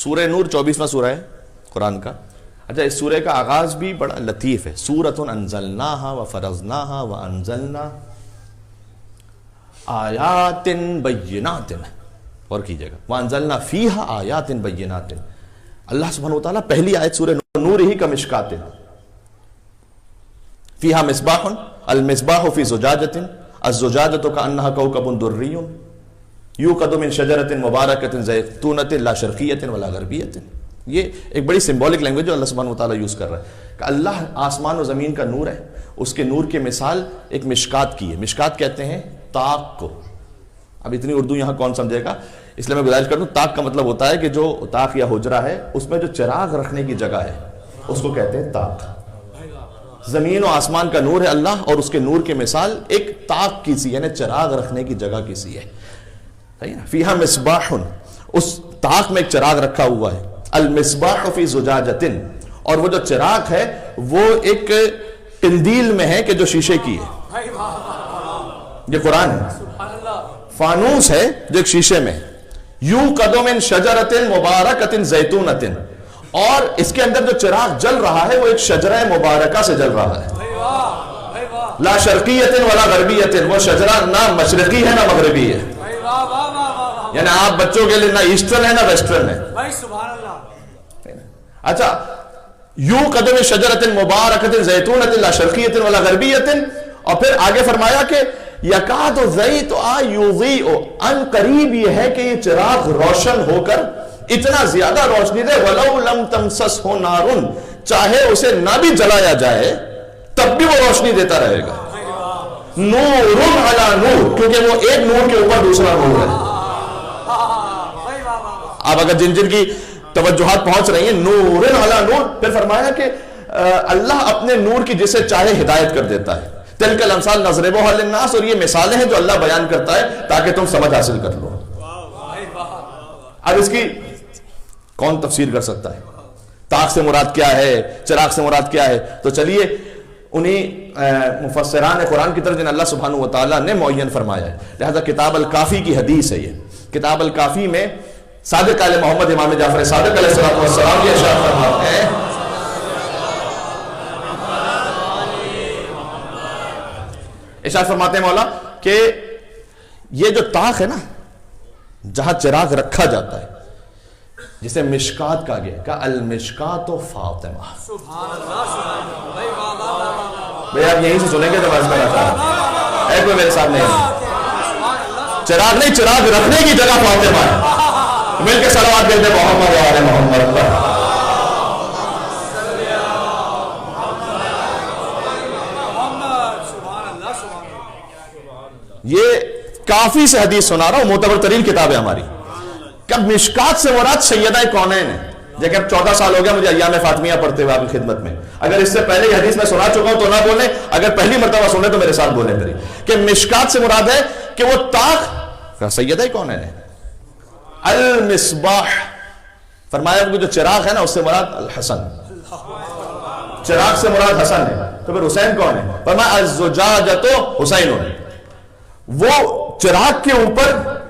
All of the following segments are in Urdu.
سورہ نور 24واں سورہ ہے قرآن کا. اچھا اس سورہ کا آغاز بھی بڑا لطیف ہے. سورۃ انزلناها وفرضناها وانزلنا آیات بینات. اور کیجئے گا وانزلنا فیہا آیات بینات. اللہ سبحانہ وتعالیٰ پہلی آیت سورہ نور ہی کا مشکات فیہا مصباح المصباح فی زجاجۃ الزجاجۃ کأنہا کوکب دری یوقد من شجرۃ مبارکۃ زیتونۃ لا شرقیۃ ولا غربیۃ. یہ ایک بڑی سمبولک لینگویج جو اللہ سبحانہ وتعالیٰ یوز کر رہا ہے کہ اللہ آسمان و زمین کا نور ہے, اس کے نور کی مثال ایک مشکات کی ہے. مشکات کہتے ہیں طاق کو. اب اتنی اردو یہاں کون سمجھے گا, اس لیے میں گزارش کرتا ہوں. طاق کا مطلب ہوتا ہے کہ جو طاق یا حجرہ ہے اس میں جو چراغ رکھنے کی جگہ ہے اس کو کہتے ہیں طاق. زمین و آسمان کا نور ہے اللہ, اور اس کے نور کی مثال ایک طاق کی سی, یعنی چراغ رکھنے کی جگہ کی سی ہے. فیہا مصباح, اس طاق میں ایک چراغ رکھا ہوا ہے. المصباح فی زجاجۃ, اور وہ جو چراغ ہے وہ ایک قندیل میں ہے کہ جو شیشے کی ہے. یہ قرآن ہے. فانوس ہے جو ایک شیشے میں. یوقد من شجرۃ مبارکۃ زیتونۃ, اور اس کے اندر جو چراغ جل رہا ہے وہ ایک شجرہ مبارکہ سے جل رہا ہے. لا شرقیۃ ولا غربیۃ, وہ شجرہ نہ مشرقی ہے نہ مغربی ہے. یعنی آپ بچوں کے لیے نہ ایسٹرن ہے نہ ویسٹرن ہے. اچھا یوقد من شجرۃ مبارکۃ زیتونۃ لا شرقیۃ ولا غربیۃ, اور پھر آگے فرمایا کہ یکاد زیت یضیء, ان قریب یہ ہے کہ یہ چراغ روشن ہو کر اتنا زیادہ روشنی دے. ولو لم تمسسہ نار, چاہے اسے نہ بھی جلایا جائے تب بھی وہ روشنی دیتا رہے گا. نور علی نور, کیونکہ وہ ایک نور کے اوپر دوسرا نور ہے. اب اگر جن جن کی توجہات پہنچ رہی ہیں, نور علی نور. پھر فرمایا کہ اللہ اپنے نور کی جسے چاہے ہدایت کر دیتا ہے. تلک الامثال نضربها للناس, اور یہ مثالیں ہیں جو اللہ بیان کرتا ہے تاکہ تم سمجھ حاصل کر لو. اب اس کی کون تفسیر کر سکتا ہے؟ طاق سے مراد کیا ہے, چراغ سے مراد کیا ہے؟ تو چلیے انہی مفسران قرآن کی طرف جن اللہ سبحانہ وتعالیٰ نے معین فرمایا ہے. لہذا کتاب الکافی کی حدیث ہے یہ. کتاب الکافی میں صادق آل محمد امام جعفر صادق علیہ السلام یہ ارشاد فرماتے ہیں, ارشاد فرماتے ہیں مولا کہ یہ جو طاق ہے نا جہاں چراغ رکھا جاتا ہے جسے مشکات کہا گیا, کہ المشکات فاطمہ. بھئی آپ یہیں سے سنیں گے تو بس میں رکھا ہے, کوئی میرے ساتھ نہیں ہے. چراغ نہیں, چراغ رکھنے کی جگہ فاطمہ ہے. مل کے صلوات کہتے ہیں محمد و آل محمد پر. یہ کافی سے حدیث سنا رہا ہوں, معتبر ترین کتاب ہے ہماری. کب مشکات سے مراد سیدہ کونین ہے. دیکھیں اب 14 سال ہو گیا مجھے ایام فاطمیہ پڑھتے ہوئے آپ کی خدمت میں. اگر اس سے پہلے یہ حدیث میں سنا چکا ہوں تو نہ بولیں, اگر پہلی مرتبہ سنیں تو میرے ساتھ بولیں میری, کہ مشکات سے مراد ہے کہ وہ طاق سیدہ کونین ہے. المصباح فرمایا کہ جو چراغ ہے نا اس سے مراد الحسن, چراغ سے مراد حسن ہے. تو پھر حسین کون ہے؟ فرمایا الزجاجۃ حسین, وہ چراغ کے اوپر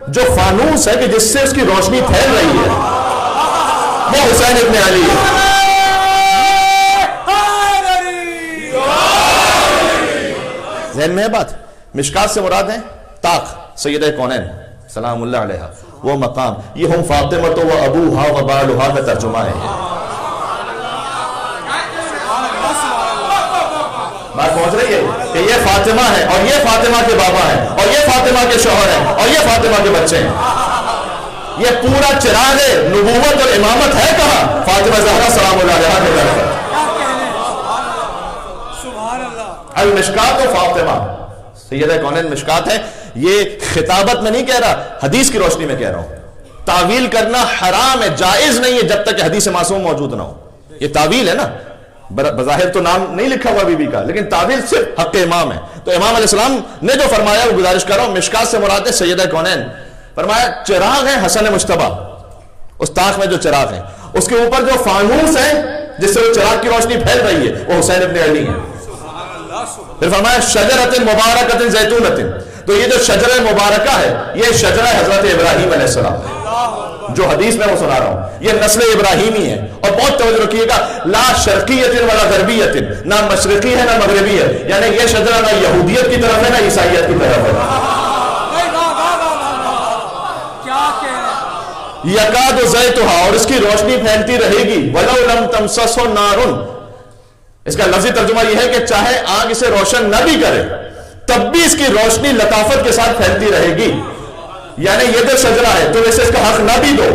جو فانوس ہے کہ جس سے اس کی روشنی پھیل رہی ہے وہ حسین ابن علی ہے. ذہن میں ہے بات. مشکات سے مراد ہے طاق سیدہ کونین سلام اللہ علیہا, وہ مقام. یہ ہم فاطمہ تو وہ ابوہا و بالہا کا ترجمہ ہے. بات پہنچ رہی ہے کہ یہ فاطمہ ہے اور یہ فاطمہ کے بابا ہیں اور یہ فاطمہ کے شوہر ہیں اور یہ فاطمہ کے بچے ہیں. یہ پورا چراغ نبوت اور امامت ہے کہاں؟ فاطمہ زہرا سلام اللہ علیہا کے گھر پر. المشکات و فاطمہ سیدہ کونین مشکات ہے. یہ خطابت میں نہیں کہہ رہا, حدیث کی روشنی میں کہہ رہا ہوں. تعویل کرنا حرام ہے, جائز نہیں ہے جب تک کہ حدیث معصوم موجود نہ ہو. یہ تعویل ہے نا, بظاہر تو نام نہیں لکھا ہوا بی بی کا, لیکن تعویل صرف حق امام ہے. تو امام علیہ السلام نے جو فرمایا وہ گزارش کر رہا ہوں. مشکات سے مراد ہے سیدہ کونین. فرمایا چراغ ہے حسن مجتبی, اس طاق میں جو چراغ ہے اس کے اوپر جو فانوس ہے جس سے وہ چراغ کی روشنی پھیل رہی ہے وہ حسین ابن علی ہے. پھر فرمایا شجرۃ مبارکۃ زیتونۃ, تو یہ جو شجرہ مبارکہ ہے یہ شجرہ حضرت ابراہیم علیہ السلام ہے، جو حدیث میں وہ سنا رہا ہوں، یہ نسل ابراہیمی ہے. اور بہت توجہ رکھیے گا، لا شرقیت ولا غربیت، نہ مشرقی ہے نہ مغربی ہے، یعنی یہ شجرہ نہ یہودیت کی طرف ہے نہ عیسائیت کی طرف ہے. یکاد زیتھا، اور اس کی روشنی پھیلتی رہے گی، ولو لم تمسسہ نار، اس کا لفظی ترجمہ یہ ہے کہ چاہے آگ اسے روشن نہ بھی کرے تب بھی اس کی روشنی لطافت کے ساتھ پھیلتی رہے گی. یعنی یہ جو شجرہ ہے تو اسے اس کا حق نہ بھی دو،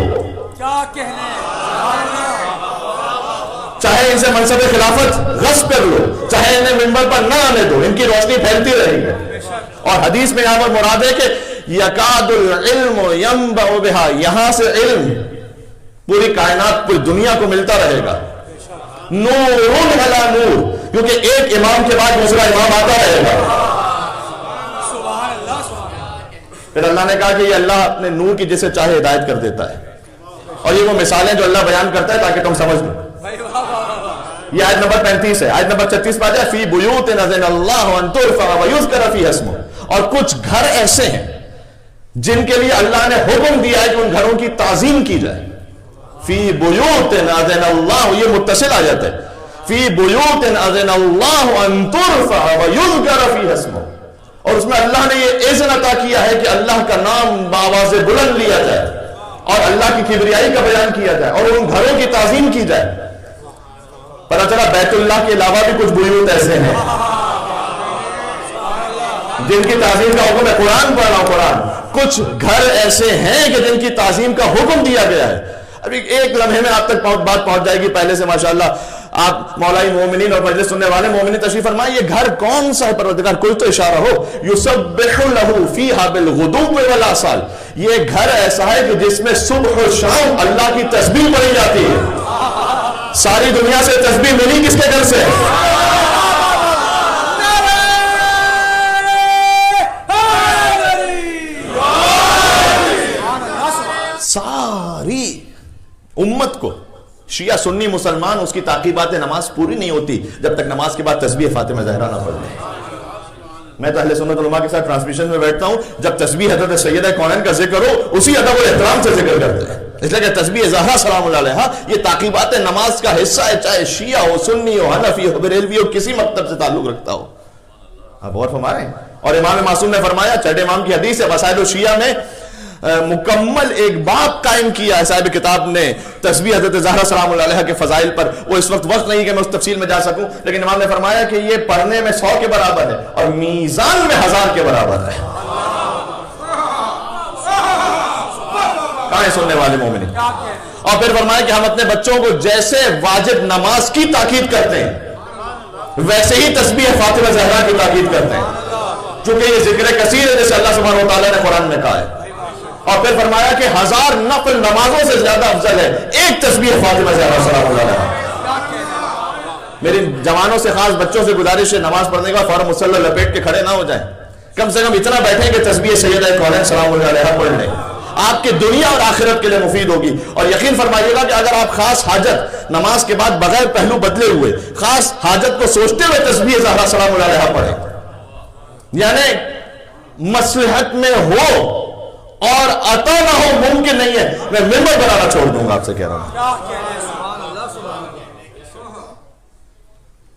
کیا کہنے، چاہے ان سے منصب خلافت غصب کر لو، چاہے انہیں منبر پر نہ آنے دو، ان کی روشنی پھیلتی رہے گی. اور حدیث میں یہاں پر مراد ہے کہ یکاد العلم ینبع بہا، یہاں سے علم پوری کائنات پوری دنیا کو ملتا رہے گا. نور علی نور، کیونکہ ایک امام کے بعد دوسرا امام آتا رہے گا. سبحان اللہ سبحان اللہ. پھر اللہ نے کہا کہ یہ اللہ اپنے نور کی جسے چاہے ہدایت کر دیتا ہے. اور یہ وہ مثالیں جو اللہ بیان کرتا ہے تاکہ تم سمجھ لو. یہ آیت نمبر 35 ہے. آیت نمبر 36 پہ آتا ہے فی بیوت اذن اللہ ان ترفع ویذکر فیہا اسمہ، اور کچھ گھر ایسے ہیں جن کے لیے اللہ نے حکم دیا ہے کہ ان گھروں کی تعظیم کی جائے. فی بیوت اذن اللہ، یہ متصل آ جاتا ہے، فی بیوت اذن اللہ ان ترفع ویذکر فیہا اسمہ، اور اس میں اللہ نے یہ اذن عطا کیا ہے کہ اللہ کا نام بآواز بلند لیا جائے اور اللہ کی کبریائی کا بیان کیا جائے اور ان گھروں کی تعظیم کی جائے. پتہ چلا بیت اللہ کے علاوہ بھی کچھ بیوت ایسے ہیں جن کی تعظیم کا حکم ہے. قرآن پڑھ رہا ہوں، قرآن. کچھ گھر ایسے ہیں کہ جن کی تعظیم کا حکم دیا گیا ہے. ابھی ایک لمحے میں آپ تک بات پہنچ جائے گی. پہلے سے ماشاءاللہ آپ مولائی مومنین اور مجلس سننے والے مومنین تشریف فرمائیں. یہ گھر کون سا ہے پروردگار؟ کوئی تو اشارہ ہو. یسبح لہ فیہا بالغدو والآصال، یہ گھر ایسا ہے کہ جس میں صبح و شام اللہ کی تسبیح پڑھی جاتی ہے. ساری دنیا سے تسبیح ملی کس کے گھر سے؟ ساری امت کو، شیعہ سنی مسلمان، اس کی تعقیبات نماز پوری نہیں ہوتی جب تک نماز کے بعد تسبیح فاطمہ زہرا نہ پڑھ لے. میں تو اہل سنت علماء کے ساتھ ٹرانسمیشن میں بیٹھتا ہوں، جب تسبیح حضرت سیدہ کونین کا ذکر ہو اسی ادب و احترام سے ذکر کرتے ہیں. اس لیے کہ تسبیح زہرا سلام اللہ علیہا یہ تعقیبات نماز کا حصہ ہے، چاہے شیعہ ہو، سنی ہو، حنفی ہو، بریلوی ہو، کسی مکتب سے تعلق رکھتا ہو. آپ غور فرمائیں. اور امام معصوم نے فرمایا، چھٹے امام کی حدیث ہے، وسائل الشیعہ میں مکمل ایک باب قائم کیا ہے صاحب کتاب نے تسبیح حضرت زہرا سلام اللہ علیہا کے فضائل پر. وہ اس وقت نہیں کہ میں اس تفصیل میں جا سکوں، لیکن امام نے فرمایا کہ یہ پڑھنے میں 100 کے برابر ہے اور میزان میں 1000 کے برابر ہے. کہاں ہیں سننے والے مومنین؟ اور پھر فرمایا کہ ہم اپنے بچوں کو جیسے واجب نماز کی تاکید کرتے ہیں ویسے ہی تسبیح فاطمہ زہرا کی تاکید کرتے ہیں، چونکہ یہ ذکر کثیر ہے جیسے اللہ سبحانہ و تعالیٰ نے قرآن میں کہا ہے. اور پھر فرمایا کہ 1000 نفل نمازوں سے زیادہ افضل ہے ایک تسبیح فاطمہ زہرا سلام اللہ علیہا. میری جوانوں سے، خاص بچوں سے گزارش ہے، نماز پڑھنے کا فوراً مصلی لپیٹ کے کھڑے نہ ہو جائیں، کم سے کم اتنا بیٹھیں کہ تسبیح سیدہ کونین سلام اللہ علیہا پڑھ لیں. آپ کے دنیا اور آخرت کے لیے مفید ہوگی. اور یقین فرمائیے گا کہ اگر آپ خاص حاجت نماز کے بعد بغیر پہلو بدلے ہوئے خاص حاجت کو سوچتے ہوئے تسبیح زہرا سلام اللہ علیہا پڑھیں، یعنی مصلحت میں ہو اور عطا نہ ہو ممکن نہیں ہے، میں ممبر بنانا چھوڑ دوں گا. آپ سے کہہ رہا ہوں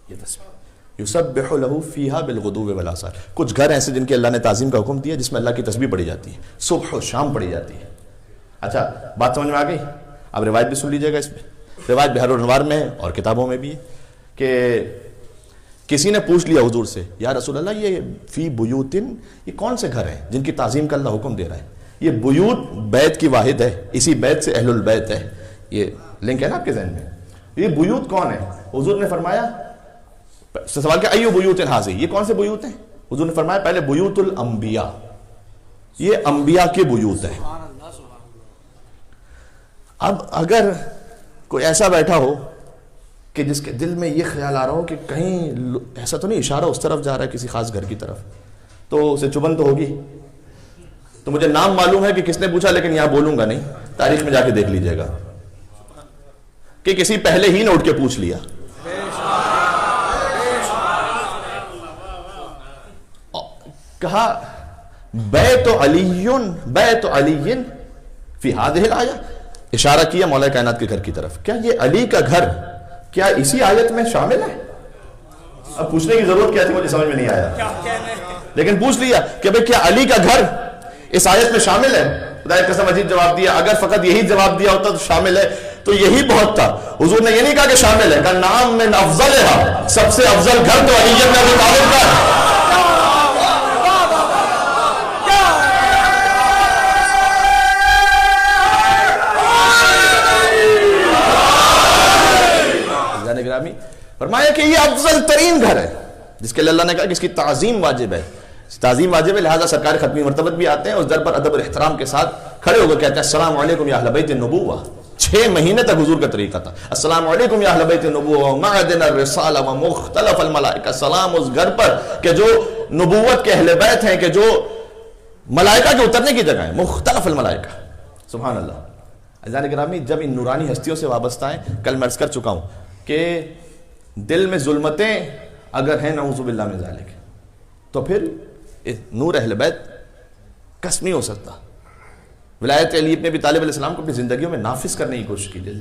یہ تسبیح یسبح لہ فیہا بالغدو والآصال. کچھ گھر ایسے جن کے اللہ نے تعظیم کا حکم دیا جس میں اللہ کی تسبیح پڑھی جاتی ہے، صبح و شام پڑھی جاتی ہے. اچھا بات سمجھ میں آ گئی؟ اب روایت بھی سن لیجئے گا. اس میں روایت بحر الانوار میں ہے اور کتابوں میں بھی ہے کہ کسی نے پوچھ لیا حضور سے، یا رسول اللہ یہ فی بیوتن، یہ کون سے گھر ہیں جن کی تعظیم کا اللہ حکم دے رہا ہے؟ یہ بیوت بیت کی واحد ہے، اسی بیت سے اہل البیت ہے. یہ لنک ہے نا آپ کے ذہن میں. یہ بیوت کون ہے؟ حضور نے فرمایا، سوال کیا ایو بیوت ہاذی، یہ کون سے بیوت ہیں؟ حضور نے فرمایا پہلے بیوت الانبیاء، یہ انبیاء کے بیوت ہیں. اب اگر کوئی ایسا بیٹھا ہو کہ جس کے دل میں یہ خیال آ رہا ہو کہ کہیں ایسا تو نہیں اشارہ اس طرف جا رہا ہے کسی خاص گھر کی طرف، تو اسے چبن تو ہوگی. تو مجھے نام معلوم ہے کہ کس نے پوچھا، لیکن یہاں بولوں گا نہیں، تاریخ میں جا کے دیکھ لیجئے گا کہ کسی پہلے ہی نے اٹھ کے پوچھ لیا. کہا بیت علی فی ہذہ الآیہ، اشارہ کیا مولا کائنات کے گھر کی طرف. کیا یہ علی کا گھر کیا اسی آیت میں شامل ہے؟ اب پوچھنے کی ضرورت کیا تھی، مجھے سمجھ میں نہیں آیا، کیا کہنے ہیں؟ لیکن پوچھ لیا کہ بھئی کیا علی کا گھر اس آیت میں شامل ہے؟ خدا کی قسم عجیب جواب دیا. اگر فقط یہی جواب دیا ہوتا تو شامل ہے تو یہی بہت تھا. حضور نے یہ نہیں کہا کہ شامل ہے، کہا نام من افضلها، سب سے افضل گھر تو علی بن ابی طالب کا ہے. گرامی فرمایا کہ یہ افضل ترین گھر ہے جس کے لیے اللہ نے کہا کہ اس کی تعظیم واجب ہے. تعظیم واجب ہے، لہذا سرکار ختمی مرتبت بھی آتے ہیں اس در پر ادب اور احترام کے ساتھ کھڑے ہو کر کہتے ہیں السلام علیکم یا اہل بیت النبوہ. 6 مہینے تک حضور کا طریقہ تھا السلام علیکم یا اہل بیت النبوہ معدن الرسالہ و مختلف الملائکہ. سلام اس گھر پر کہ جو نبوت کے اہل بیت ہیں، کہ جو ملائکہ کے اترنے کی جگہ ہے، مختلف الملائکہ. سبحان اللہ. عزیزان گرامی، جب ان نورانی ہستیوں سے وابستہ ہیں، کل میں عرض کر چکا ہوں کہ دل میں ظلمتیں اگر ہیں نعوذ باللہ من ذالک، تو پھر نور اہل بیت کس نہیں ہو سکتا. ولایت علی ابن ابی طالب علیہ السلام کو اپنی زندگیوں میں نافذ کرنے کی کوشش کیجیے.